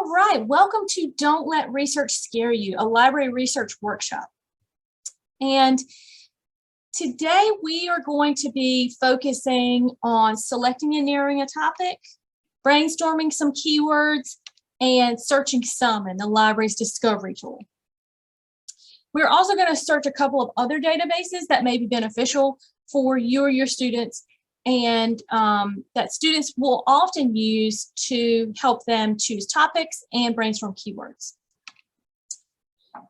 All right, welcome to Don't Let Research Scare You, a library research workshop. And today we are going to be focusing on selecting and narrowing a topic, brainstorming some keywords, and searching some in the library's discovery tool. We're also going to search a couple of other databases that may be beneficial for you or your students, and that students will often use to help them choose topics and brainstorm keywords.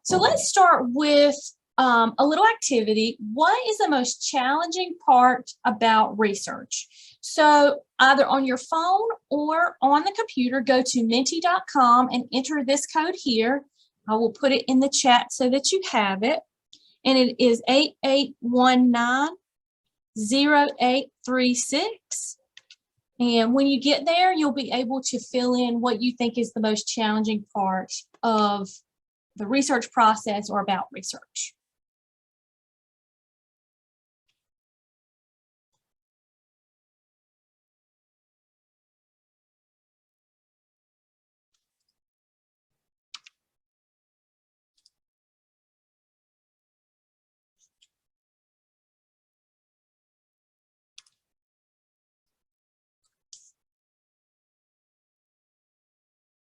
So let's start with a little activity. What is the most challenging part about research? So either on your phone or on the computer, go to menti.com and enter this code here. I will put it in the chat so that you have it. And it is 8819-0836. And when you get there, you'll be able to fill in what you think is the most challenging part of the research process or about research.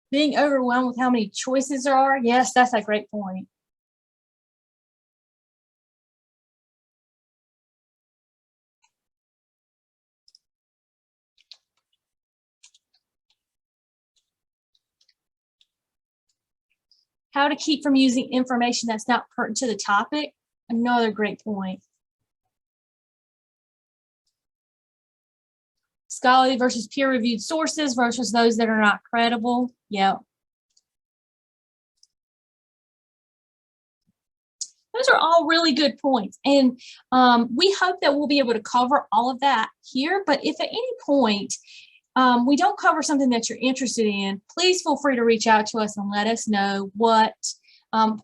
Being overwhelmed with how many choices there are? Yes, that's a great point. How to keep from using information that's not pertinent to the topic? Another great point. Scholarly versus peer-reviewed sources versus those that are not credible. Yeah. Those are all really good points. And we hope that we'll be able to cover all of that here. But if at any point we don't cover something that you're interested in, please feel free to reach out to us and let us know what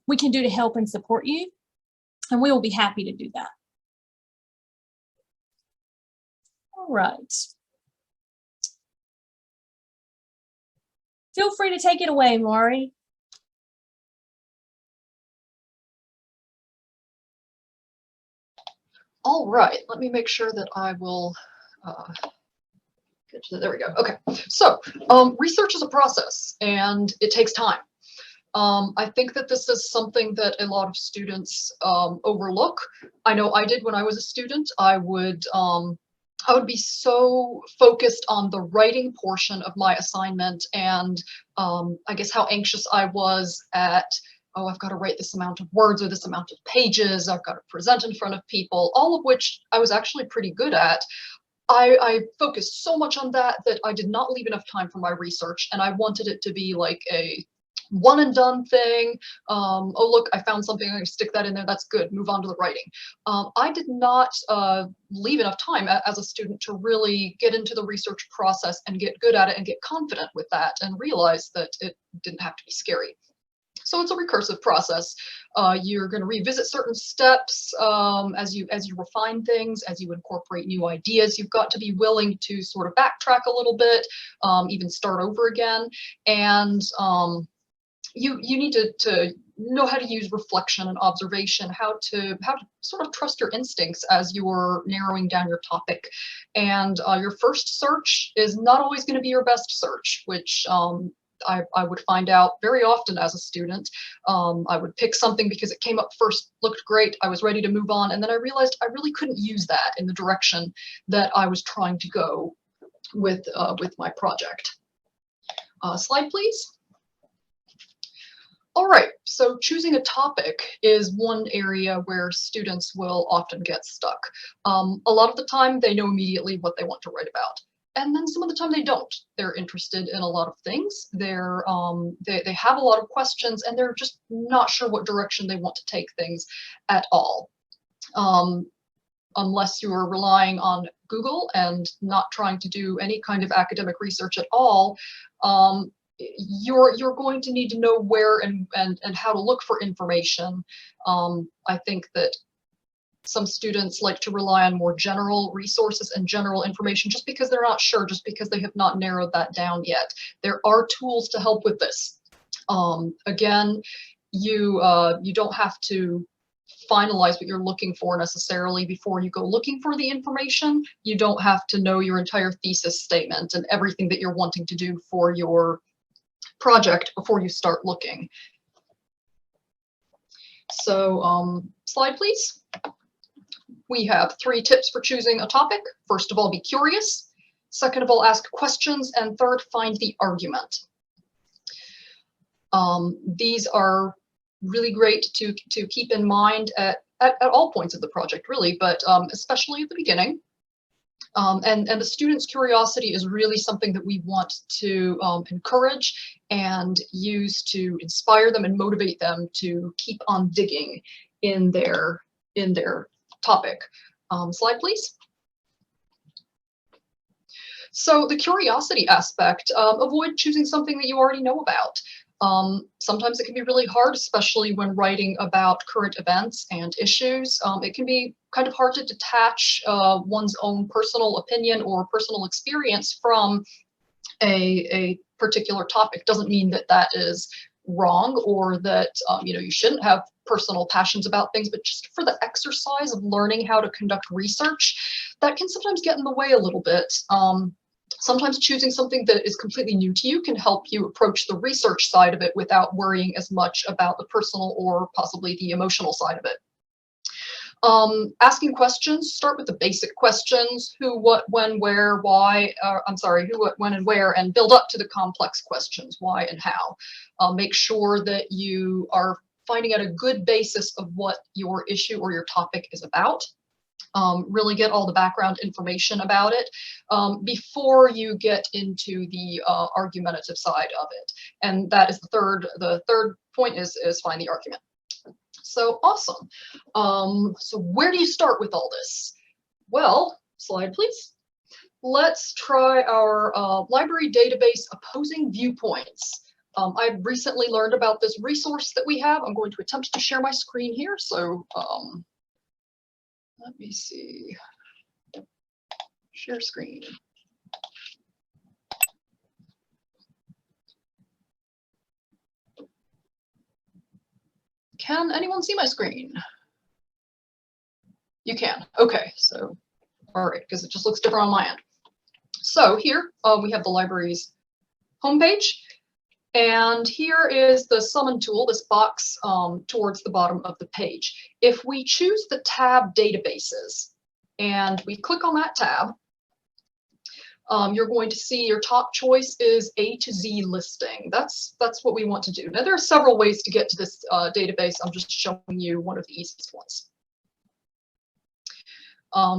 we can do to help and support you. And we will be happy to do that. All right. Feel free to take it away, Maury. All right, let me make sure that I will get to there we go. Okay, so research is a process and it takes time. I think that this is something that a lot of students overlook. I know I did when I was a student. I would be so focused on the writing portion of my assignment, and I guess how anxious I was at, oh, I've got to write this amount of words or this amount of pages, I've got to present in front of people, all of which I was actually pretty good at. I focused so much on that I did not leave enough time for my research, and I wanted it to be like a one and done thing. Oh, look, I found something, I'm gonna stick that in there, that's good, move on to the writing. I did not leave enough time as a student to really get into the research process and get good at it and get confident with that and realize that it didn't have to be scary. So it's a recursive process. You're going to revisit certain steps as you refine things, as you incorporate new ideas. You've got to be willing to sort of backtrack a little bit, even start over again. And you need to know how to use reflection and observation, how to sort of trust your instincts as you're narrowing down your topic. And your first search is not always going to be your best search, which I would find out very often as a student. I would pick something because it came up first, looked great, I was ready to move on, and then I realized I really couldn't use that in the direction that I was trying to go with my project. Slide, please. All right, so choosing a topic is one area where students will often get stuck. A lot of the time they know immediately what they want to write about. And then some of the time they don't. They're interested in a lot of things. They have a lot of questions and they're just not sure what direction they want to take things at all. Unless you are relying on Google and not trying to do any kind of academic research at all, you're going to need to know where and how to look for information. I think that Some students like to rely on more general resources and general information just because they're not sure, just because they have not narrowed that down yet. There are tools to help with this. Again, you don't have to finalize what you're looking for necessarily before you go looking for the information. You don't have to know your entire thesis statement and everything that you're wanting to do for your project before you start looking. So slide, please. We have 3 tips for choosing a topic. First of all, be curious. Second of all, ask questions. And third, find the argument. These are really great to keep in mind at all points of the project, really, but especially at the beginning. And the students' curiosity is really something that we want to encourage and use to inspire them and motivate them to keep on digging in their topic. Slide, please. So the curiosity aspect, avoid choosing something that you already know about. Sometimes it can be really hard, especially when writing about current events and issues. It can be kind of hard to detach one's own personal opinion or personal experience from a particular topic. Doesn't mean that that is wrong or that you shouldn't have personal passions about things, but just for the exercise of learning how to conduct research, that can sometimes get in the way a little bit. Sometimes choosing something that is completely new to you can help you approach the research side of it without worrying as much about the personal or possibly the emotional side of it. Asking questions, start with the basic questions: who, what, when, where, why, who, what, when, and where, and build up to the complex questions, why and how. Make sure that you are finding out a good basis of what your issue or your topic is about. Really get all the background information about it before you get into the argumentative side of it. And that is the third point is find the argument. So awesome. So where do you start with all this? Well, slide, please. Let's try our library database opposing viewpoints. I've recently learned about this resource that we have. I'm going to attempt to share my screen here. So let me see. Share screen. Can anyone see my screen? You can. Okay, so all right, because it just looks different on my end. So here we have the library's homepage, and here is the summon tool, this box towards the bottom of the page. If we choose the tab databases and we click on that tab, you're going to see your top choice is A to Z listing. That's what we want to do. Now there are several ways to get to this database. I'm just showing you one of the easiest ones.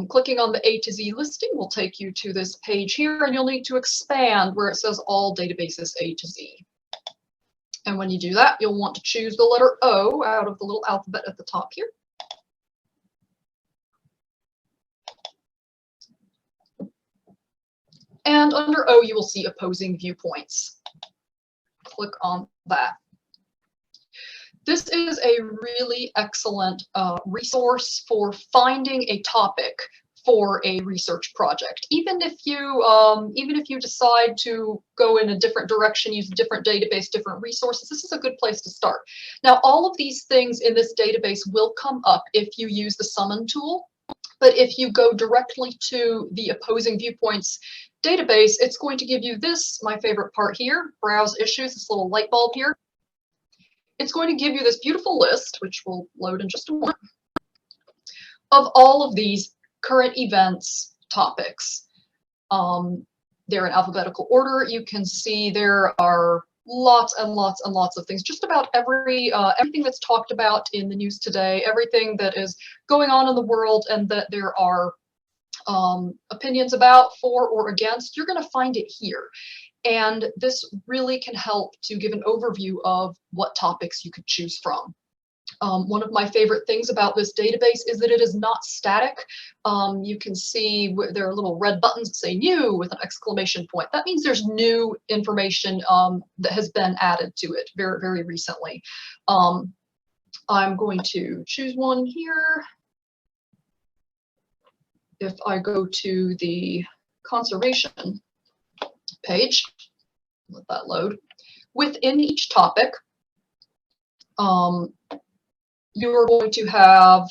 Clicking on the A to Z listing will take you to this page here, and you'll need to expand where it says all databases A to Z. And when you do that, you'll want to choose the letter O out of the little alphabet at the top here. And under O, you will see opposing viewpoints. Click on that. This is a really excellent resource for finding a topic for a research project. Even if you decide to go in a different direction, use a different database, different resources, this is a good place to start. Now, all of these things in this database will come up if you use the summon tool. But if you go directly to the opposing viewpoints database, it's going to give you this, my favorite part here, browse issues, this little light bulb here. It's going to give you this beautiful list, which will load in just a moment, of all of these current events topics. They're in alphabetical order. You can see there are lots and lots and lots of things, just about everything that's talked about in the news today, everything that is going on in the world and that there are opinions about, for or against, you're going to find it here. And this really can help to give an overview of what topics you could choose from. One of my favorite things about this database is that it is not static. You can see there are little red buttons that say new with an exclamation point. That means there's new information that has been added to it very, very recently. I'm going to choose one here. if I go to the conservation page, let that load, within each topic, you're going to have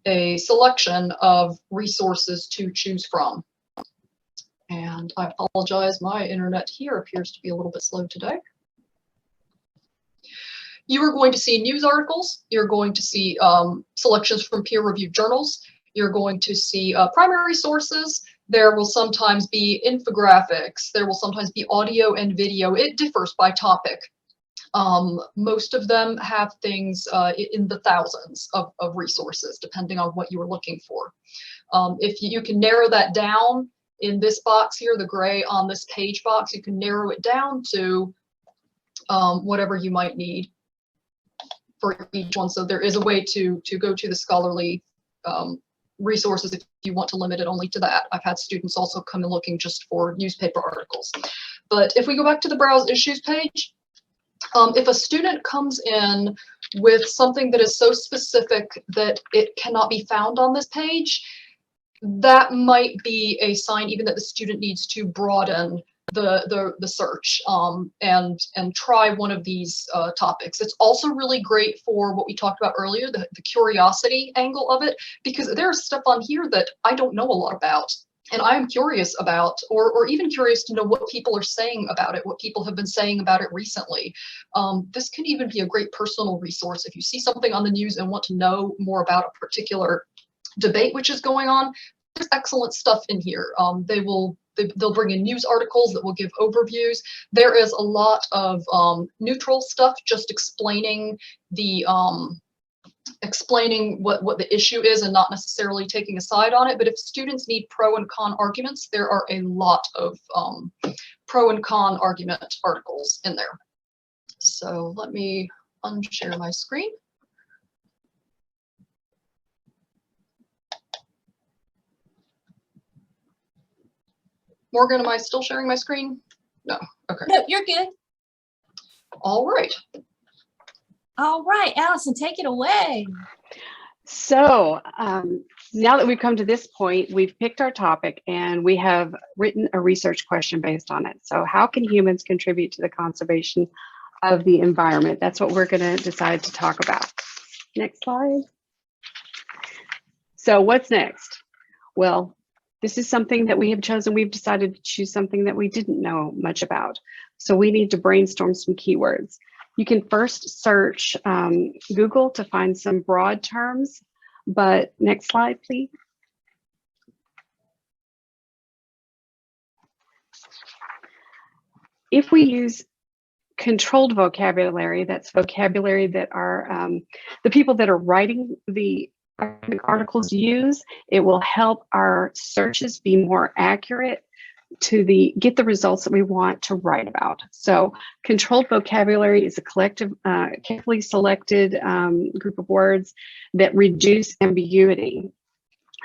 a selection of resources to choose from. And I apologize, my internet here appears to be a little bit slow today. You are going to see news articles. You're going to see selections from peer-reviewed journals. You're going to see primary sources. There will sometimes be infographics. There will sometimes be audio and video. It differs by topic. Most of them have things in the thousands of resources, depending on what you are looking for. If you can narrow that down in this box here, the gray on this page box, you can narrow it down to whatever you might need for each one. So there is a way to go to the scholarly resources if you want to limit it only to that. I've had students also come in looking just for newspaper articles. But if we go back to the Browse Issues page, if a student comes in with something that is so specific that it cannot be found on this page, that might be a sign even that the student needs to broaden the search and try one of these topics. It's also really great for what we talked about earlier, the curiosity angle of it, because there's stuff on here that I don't know a lot about. And I am curious about, or even curious to know what people are saying about it, what people have been saying about it recently. This can even be a great personal resource. If you see something on the news and want to know more about a particular debate which is going on, there's excellent stuff in here. They'll bring in news articles that will give overviews. There is a lot of neutral stuff just explaining the explaining what the issue is and not necessarily taking a side on it. But if students need pro and con arguments, there are a lot of pro and con argument articles in there. So let me unshare my screen. Morgan, am I still sharing my screen? No, okay. No, you're good. All right. All right, Allison, take it away. So now that we've come to this point, we've picked our topic and we have written a research question based on it. So how can humans contribute to the conservation of the environment? That's what we're going to decide to talk about. Next slide. So what's next? Well, this is something that we have chosen. We've decided to choose something that we didn't know much about. So we need to brainstorm some keywords. You can first search Google to find some broad terms, but next slide, please. If we use controlled vocabulary, that's vocabulary that are the people that are writing the articles use, it will help our searches be more accurate to get the results that we want to write about. So controlled vocabulary is a collective, carefully selected group of words that reduce ambiguity.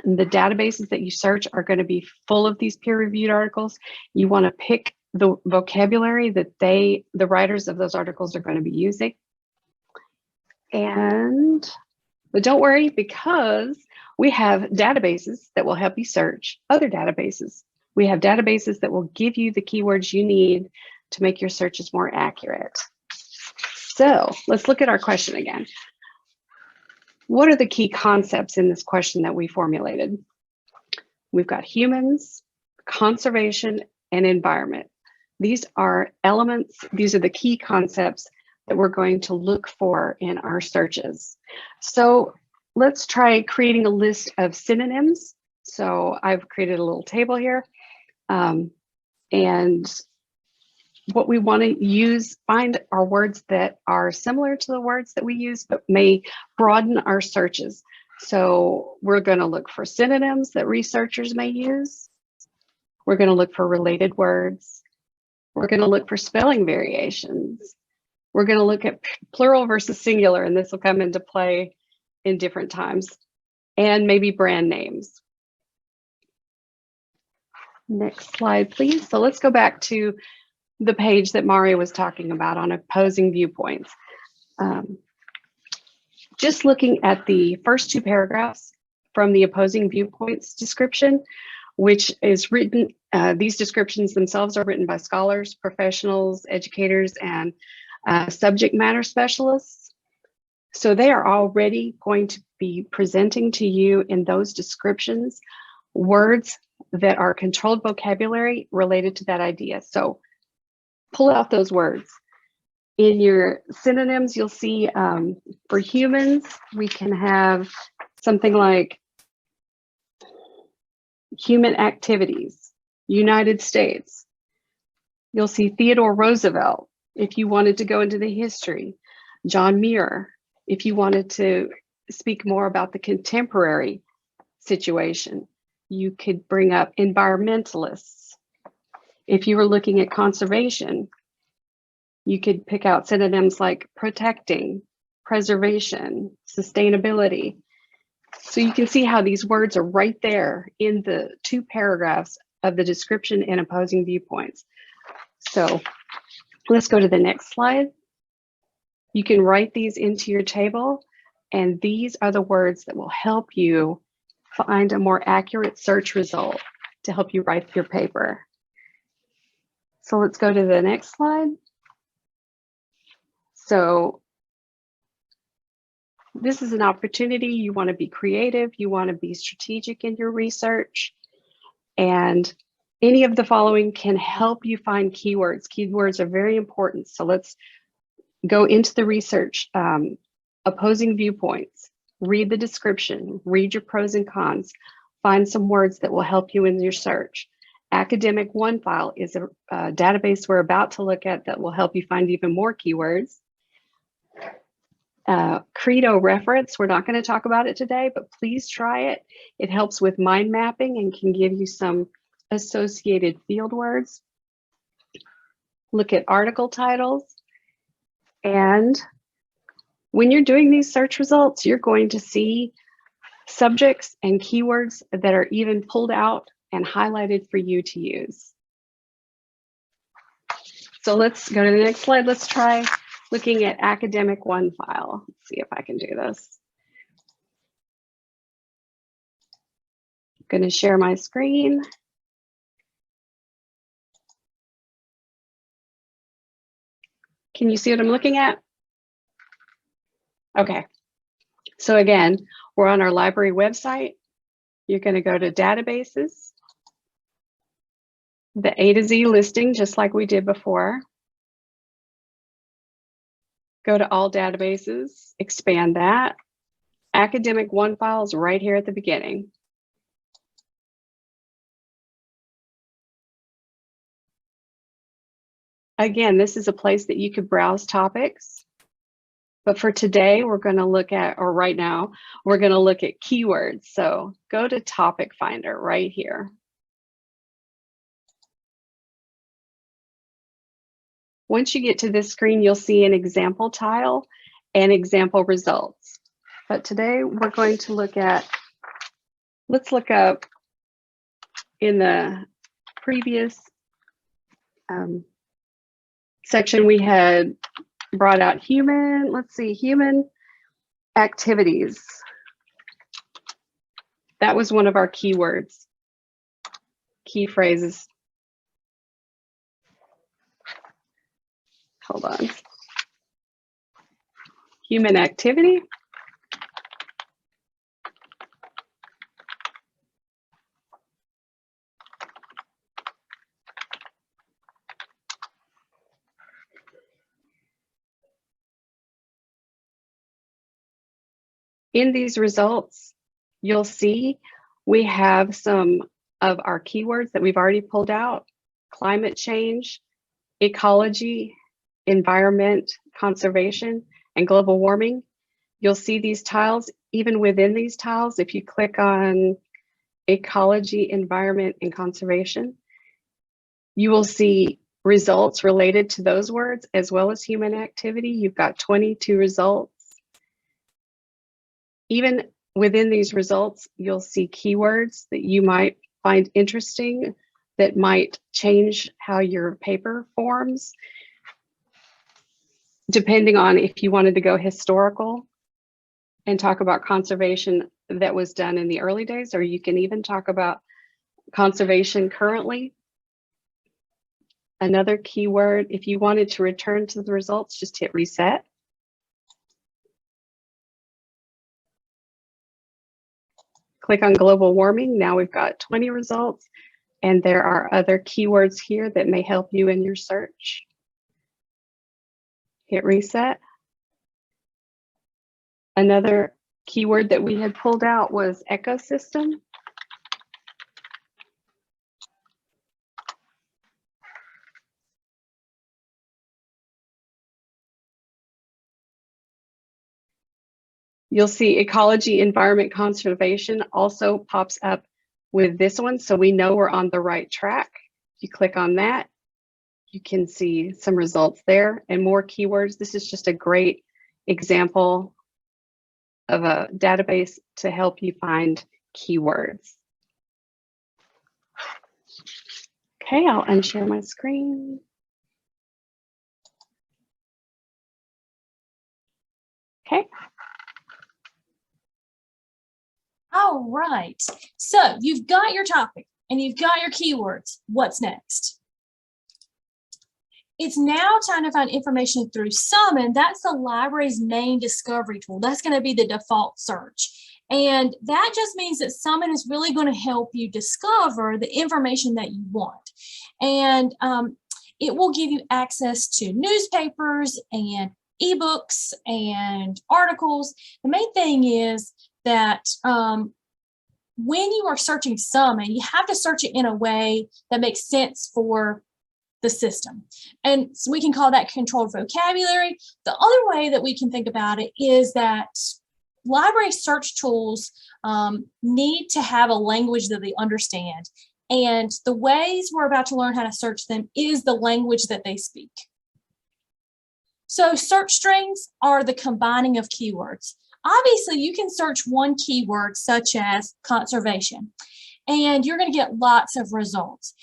And the databases that you search are going to be full of these peer-reviewed articles. You want to pick the vocabulary that the writers of those articles are going to be using. But don't worry, because we have databases that will help you search other databases. We have databases that will give you the keywords you need to make your searches more accurate. So let's look at our question again. What are the key concepts in this question that we formulated? We've got humans, conservation, and environment. These are elements, these are the key concepts that we're going to look for in our searches. So let's try creating a list of synonyms. So I've created a little table here. And what we want to use, find are words that are similar to the words that we use, but may broaden our searches. So we're going to look for synonyms that researchers may use. We're going to look for related words. We're going to look for spelling variations. We're going to look at plural versus singular, and this will come into play in different times, and maybe brand names. Next slide, please. So let's go back to the page that Mario was talking about on opposing viewpoints. Just looking at the first two paragraphs, from the opposing viewpoints description, which is written, these descriptions themselves are written by scholars, professionals, educators, and subject matter specialists. So they are already going to be presenting to you in those descriptions words that are controlled vocabulary related to that idea. So pull out those words. In your synonyms, you'll see for humans, we can have something like human activities, United States. You'll see Theodore Roosevelt, if you wanted to go into the history. John Muir, if you wanted to speak more about the contemporary situation. You could bring up environmentalists. If you were looking at conservation, you could pick out synonyms like protecting, preservation, sustainability. So you can see how these words are right there in the 2 paragraphs of the description and opposing viewpoints. So let's go to the next slide. You can write these into your table, and these are the words that will help you find a more accurate search result to help you write your paper. So let's go to the next slide. So this is an opportunity. You want to be creative, you want to be strategic in your research, and any of the following can help you find keywords. Keywords are very important. So let's go into the research. Opposing viewpoints, read the description, read your pros and cons, find some words that will help you in your search. Academic OneFile is a database we're about to look at that will help you find even more keywords. Credo reference, we're not going to talk about it today, but please try it. It helps with mind mapping and can give you some associated field words. Look at article titles. And when you're doing these search results, you're going to see subjects and keywords that are even pulled out and highlighted for you to use. So let's go to the next slide. Let's try looking at academic OneFile. Let's see if I can do this. I'm going to share my screen. Can you see what I'm looking at? Okay. So again, we're on our library website. You're going to go to databases, the A to Z listing, just like we did before. Go to all databases, expand that. Academic OneFile is right here at the beginning. Again, this is a place that you could browse topics. But for today, we're going to look at, or right now, we're going to look at keywords. So go to Topic Finder right here. Once you get to this screen, you'll see an example tile and example results. But today we're going to look at, let's look up in the previous section we had brought out human, let's see, human activities. That was one of our keywords, key phrases. Hold on. Human activity. In these results, you'll see we have some of our keywords that we've already pulled out: climate change, ecology, environment, conservation, and global warming. You'll see these tiles. Even within these tiles, if you click on ecology, environment, and conservation, you will see results related to those words as well as human activity. You've got 22 results. Even within these results, you'll see keywords that you might find interesting that might change how your paper forms, depending on if you wanted to go historical and talk about conservation that was done in the early days, or you can even talk about conservation currently. Another keyword, if you wanted to return to the results, just hit reset. Click on global warming. Now we've got 20 results, and there are other keywords here that may help you in your search. Hit reset. Another keyword that we had pulled out was ecosystem. You'll see ecology, environment, conservation also pops up with this one, so we know we're on the right track. If you click on that, you can see some results there and more keywords. This is just a great example of a database to help you find keywords. Okay, I'll unshare my screen. Okay. All right, so you've got your topic and you've got your keywords. What's next? It's now time to find information through Summon. That's the library's main discovery tool. That's going to be the default search. And that just means that Summon is really going to help you discover the information that you want. And it will give you access to newspapers and ebooks and articles. The main thing is that when you are searching Summon, you have to search it in a way that makes sense for the system. And so we can call that controlled vocabulary. The other way that we can think about it is that library search tools need to have a language that they understand. And the ways we're about to learn how to search them is the language that they speak. So search strings are the combining of keywords. Obviously, you can search one keyword such as conservation, and you're going to get lots of results.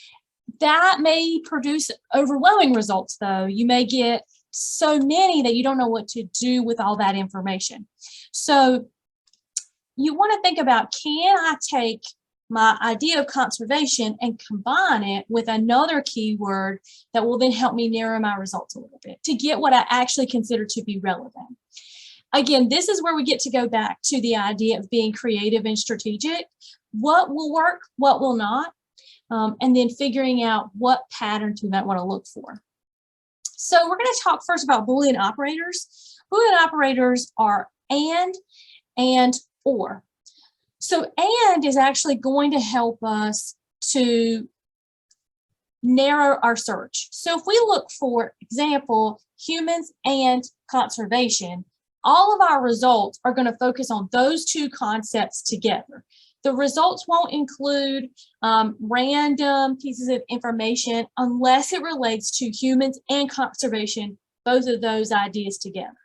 That may produce overwhelming results, though. You may get so many that you don't know what to do with all that information. So you want to think about, can I take my idea of conservation and combine it with another keyword that will then help me narrow my results a little bit to get what I actually consider to be relevant. Again, this is where we get to go back to the idea of being creative and strategic. What will work, what will not, and then figuring out what patterns we might want to look for. So we're going to talk first about Boolean operators. Boolean operators are and, or. So and is actually going to help us to narrow our search. So if we look, for example, humans and conservation, all of our results are going to focus on those two concepts together. The results won't include random pieces of information unless it relates to humans and conservation, both of those ideas together.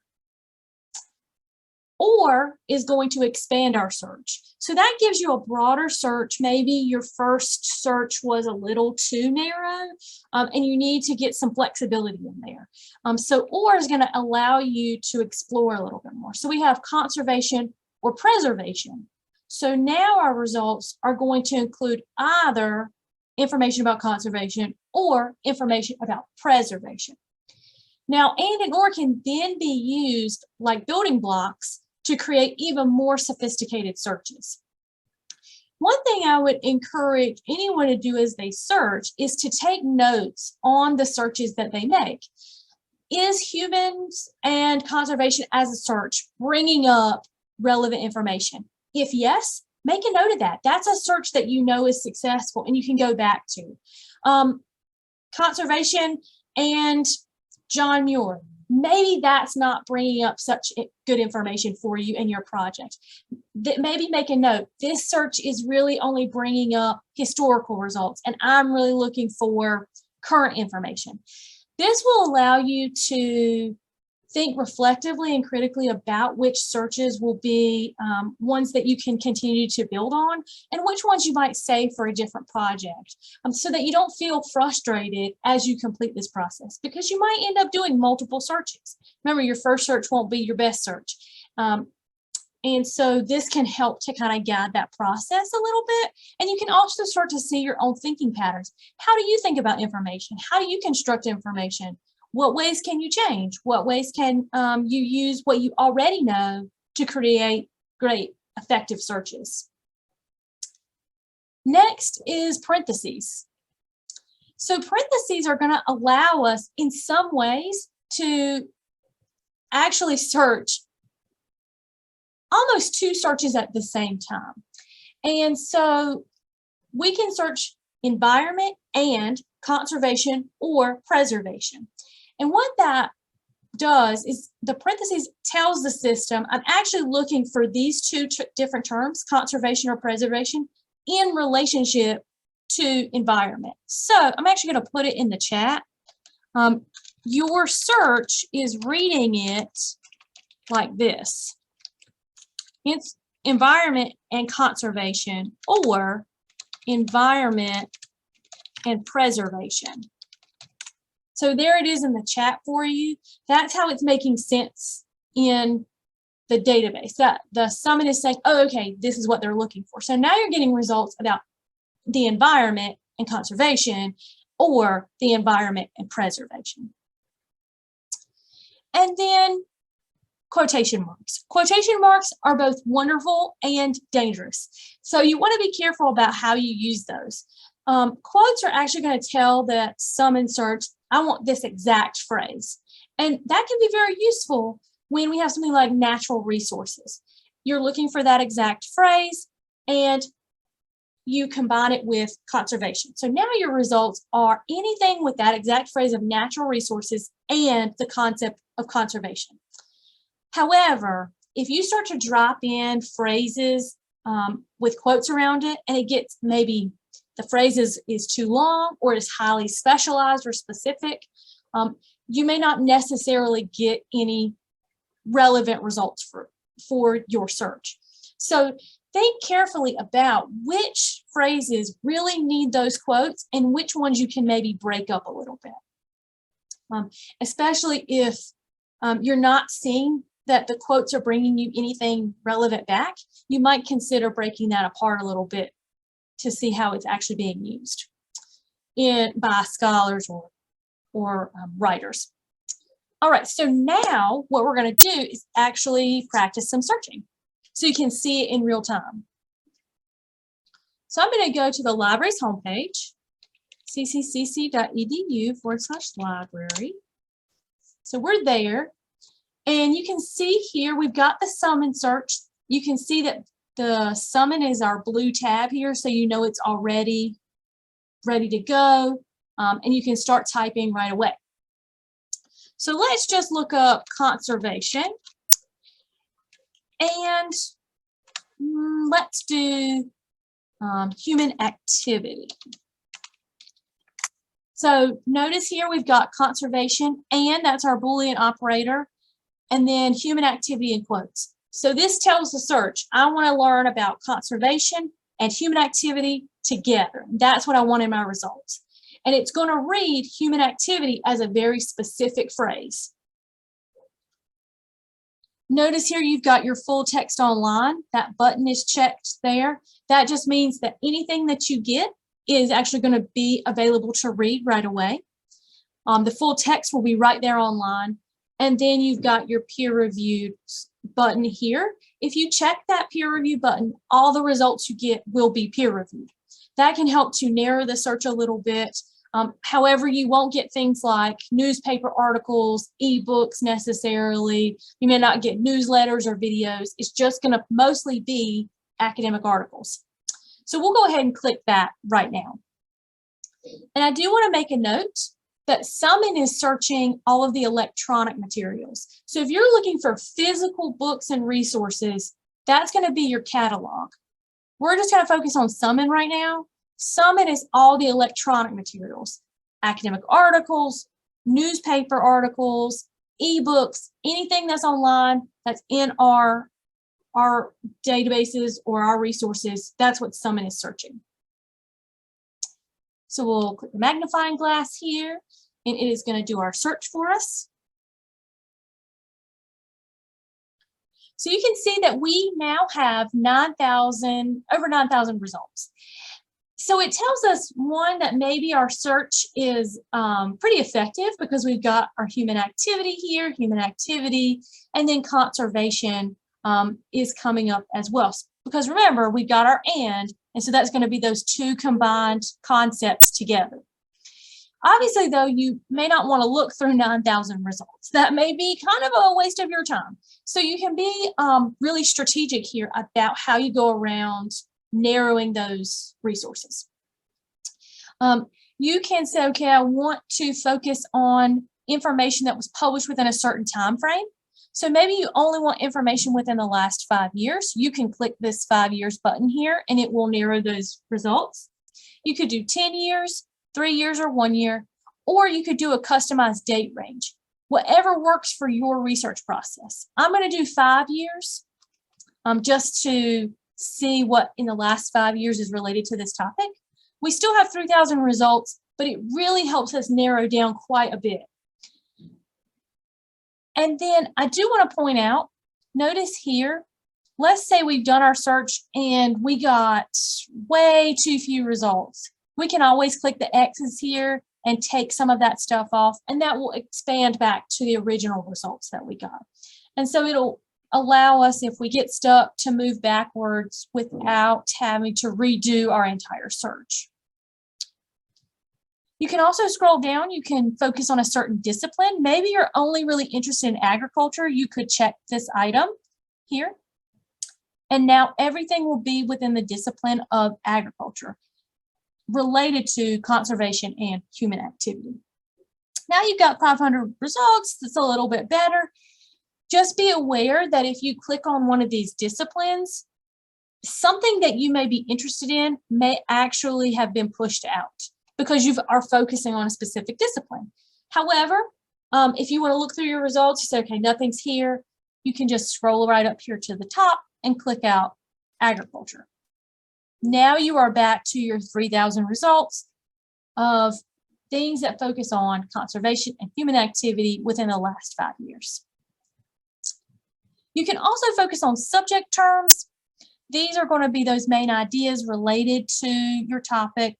Or is going to expand our search. So that gives you a broader search. Maybe your first search was a little too narrow and you need to get some flexibility in there. So or is going to allow you to explore a little bit more. So we have conservation or preservation. So now our results are going to include either information about conservation or information about preservation. Now, and or can then be used like building blocks to create even more sophisticated searches. One thing I would encourage anyone to do as they search is to take notes on the searches that they make. Is humans and conservation as a search bringing up relevant information? If yes, make a note of that. That's a search that you know is successful and you can go back to. Conservation and John Muir. Maybe that's not bringing up such good information for you in your project. Maybe make a note. This search is really only bringing up historical results, and I'm really looking for current information. This will allow you to think reflectively and critically about which searches will be ones that you can continue to build on and which ones you might save for a different project so that you don't feel frustrated as you complete this process, because you might end up doing multiple searches. Remember, your first search won't be your best search. And so this can help to kind of guide that process a little bit. And you can also start to see your own thinking patterns. How do you think about information? How do you construct information? What ways can you change? What ways can you use what you already know to create great, effective searches? Next is parentheses. So parentheses are going to allow us in some ways to actually search almost two searches at the same time. And so we can search environment and conservation or preservation. And what that does is the parentheses tells the system, I'm actually looking for these two different terms, conservation or preservation, in relationship to environment. So I'm actually going to put it in the chat. Your search is reading it like this. It's environment and conservation or environment and preservation. So there it is in the chat for you. That's how it's making sense in the database. That the summon is saying, oh, okay, this is what they're looking for. So now you're getting results about the environment and conservation or the environment and preservation. And then quotation marks. Quotation marks are both wonderful and dangerous. So you want to be careful about how you use those. Quotes are actually going to tell the summon search, I want this exact phrase. And that can be very useful when we have something like natural resources. You're looking for that exact phrase and you combine it with conservation. So now your results are anything with that exact phrase of natural resources and the concept of conservation. However, if you start to drop in phrases with quotes around it and it gets maybe the phrase is too long or is highly specialized or specific, you may not necessarily get any relevant results for your search. So think carefully about which phrases really need those quotes and which ones you can maybe break up a little bit. Especially if you're not seeing that the quotes are bringing you anything relevant back, you might consider breaking that apart a little bit to see how it's actually being used by scholars or writers. All right, so now what we're going to do is actually practice some searching so you can see it in real time. So I'm going to go to the library's homepage, cccc.edu/library. So we're there, and you can see here we've got the summon search. You can see that the summon is our blue tab here, so you know it's already ready to go, and you can start typing right away. So let's just look up conservation, and let's do human activity. So notice here we've got conservation, and that's our Boolean operator, and then human activity in quotes. So this tells the search, I want to learn about conservation and human activity together. That's what I want in my results. And it's going to read human activity as a very specific phrase. Notice here you've got your full text online. That button is checked there. That just means that anything that you get is actually going to be available to read right away. The full text will be right there online. And then you've got your peer-reviewed button here. If you check that peer review button, all the results you get will be peer-reviewed. That can help to narrow the search a little bit. However, you won't get things like newspaper articles, ebooks necessarily. You may not get newsletters or videos. It's just going to mostly be academic articles. So we'll go ahead and click that right now. And I do want to make a note that Summon is searching all of the electronic materials. So if you're looking for physical books and resources, that's going to be your catalog. We're just going to focus on Summon right now. Summon is all the electronic materials, academic articles, newspaper articles, ebooks, anything that's online that's in our databases or our resources. That's what Summon is searching. So we'll click the magnifying glass here, and it is going to do our search for us. So you can see that we now have over 9,000 results. So it tells us, one, that maybe our search is pretty effective because we've got our human activity here, and then conservation is coming up as well. Because remember, we've got our and so that's going to be those two combined concepts together. Obviously, though, you may not want to look through 9,000 results. That may be kind of a waste of your time. So you can be really strategic here about how you go around narrowing those resources. You can say, okay, I want to focus on information that was published within a certain time frame. So maybe you only want information within the last 5 years. You can click this 5 years button here and it will narrow those results. You could do 10 years, 3 years, or 1 year, or you could do a customized date range. Whatever works for your research process. I'm going to do 5 years just to see what in the last 5 years is related to this topic. We still have 3,000 results, but it really helps us narrow down quite a bit. And then I do want to point out, notice here, let's say we've done our search and we got way too few results. We can always click the X's here and take some of that stuff off, and that will expand back to the original results that we got. And so it'll allow us, if we get stuck, to move backwards without having to redo our entire search. You can also scroll down. You can focus on a certain discipline. Maybe you're only really interested in agriculture. You could check this item here. And now everything will be within the discipline of agriculture related to conservation and human activity. Now you've got 500 results. That's a little bit better. Just be aware that if you click on one of these disciplines, something that you may be interested in may actually have been pushed out because you are focusing on a specific discipline. However, if you want to look through your results, you say, okay, nothing's here, you can just scroll right up here to the top and click out agriculture. Now you are back to your 3,000 results of things that focus on conservation and human activity within the last 5 years. You can also focus on subject terms. These are going to be those main ideas related to your topic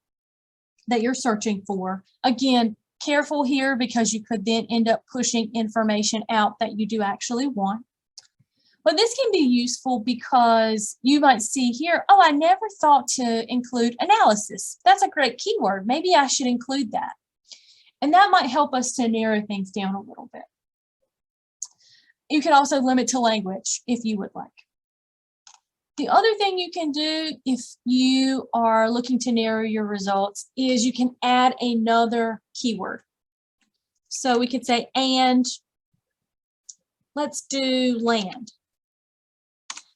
that you're searching for. Again, careful here because you could then end up pushing information out that you do actually want. But this can be useful because you might see here, oh, I never thought to include analysis. That's a great keyword. Maybe I should include that. And that might help us to narrow things down a little bit. You can also limit to language if you would like. The other thing you can do if you are looking to narrow your results is you can add another keyword. So we could say, and let's do land.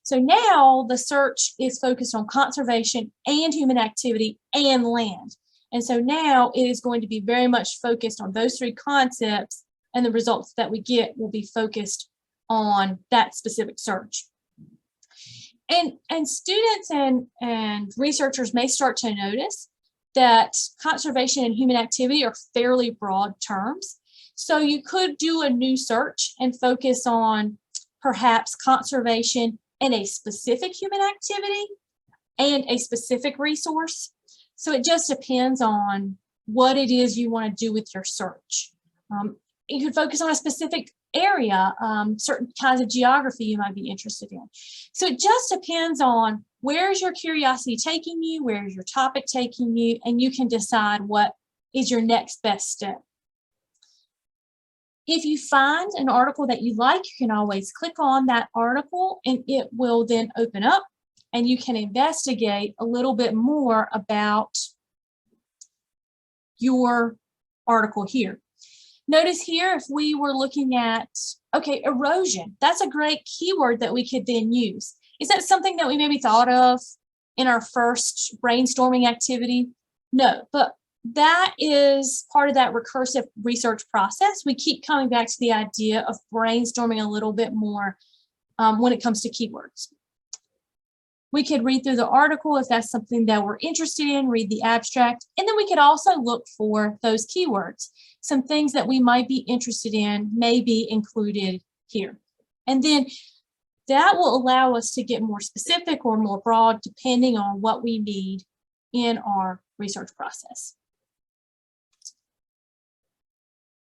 So now the search is focused on conservation and human activity and land. And so now it is going to be very much focused on those three concepts, and the results that we get will be focused on that specific search. And students and researchers may start to notice that conservation and human activity are fairly broad terms. So you could do a new search and focus on perhaps conservation and a specific human activity and a specific resource. So it just depends on what it is you want to do with your search. You could focus on a specific area, certain kinds of geography you might be interested in. So it just depends on where's your curiosity taking you, where's your topic taking you, and you can decide what is your next best step. If you find an article that you like, you can always click on that article and it will then open up and you can investigate a little bit more about your article here. Notice here, if we were looking at, okay, erosion, that's a great keyword that we could then use. Is that something that we maybe thought of in our first brainstorming activity? No, but that is part of that recursive research process. We keep coming back to the idea of brainstorming a little bit more when it comes to keywords. We could read through the article if that's something that we're interested in, read the abstract, and then we could also look for those keywords. Some things that we might be interested in may be included here. And then That will allow us to get more specific or more broad depending on what we need in our research process.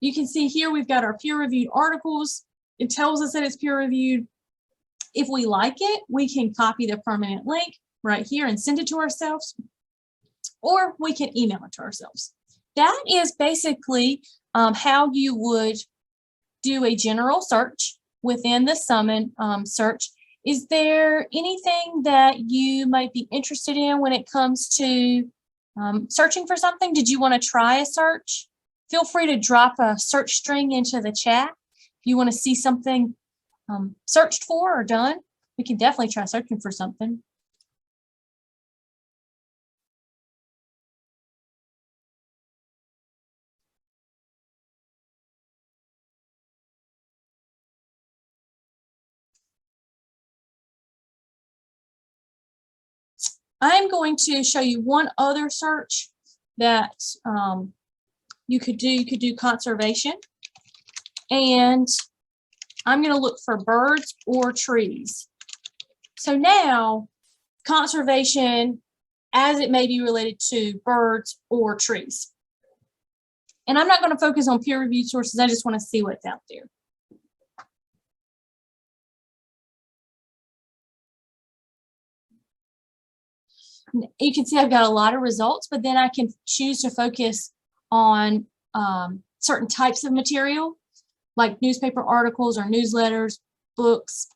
You can see here we've got our peer-reviewed articles. It tells us that it's peer-reviewed. If we like it, we can copy the permanent link right here and send it to ourselves, or we can email it to ourselves. That is basically how you would do a general search within the Summon search. Is there anything that you might be interested in when it comes to searching for something? Did you want to try a search? Feel free to drop a search string into the chat. If you want to see something searched for or done, we can definitely try searching for something. I'm going to show you one other search that you could do. You could do conservation, and I'm going to look for birds or trees. So now conservation as it may be related to birds or trees. And I'm not going to focus on peer-reviewed sources. I just want to see what's out there. You can see I've got a lot of results, but then I can choose to focus on certain types of material, like newspaper articles or newsletters, books.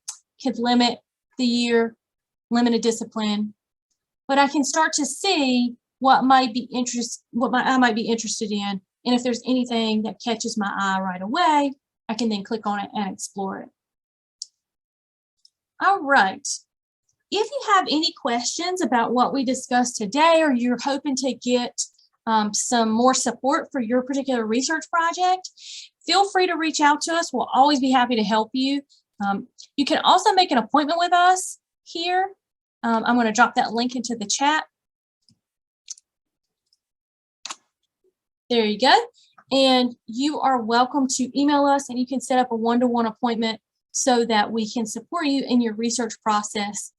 Could limit the year, limited discipline, but I can start to see what I might be interested in, and if there's anything that catches my eye right away, I can then click on it and explore it. All right. If you have any questions about what we discussed today, or you're hoping to get some more support for your particular research project, feel free to reach out to us. We'll always be happy to help you. You can also make an appointment with us here. I'm going to drop that link into the chat. There you go. And you are welcome to email us, and you can set up a one-to-one appointment so that we can support you in your research process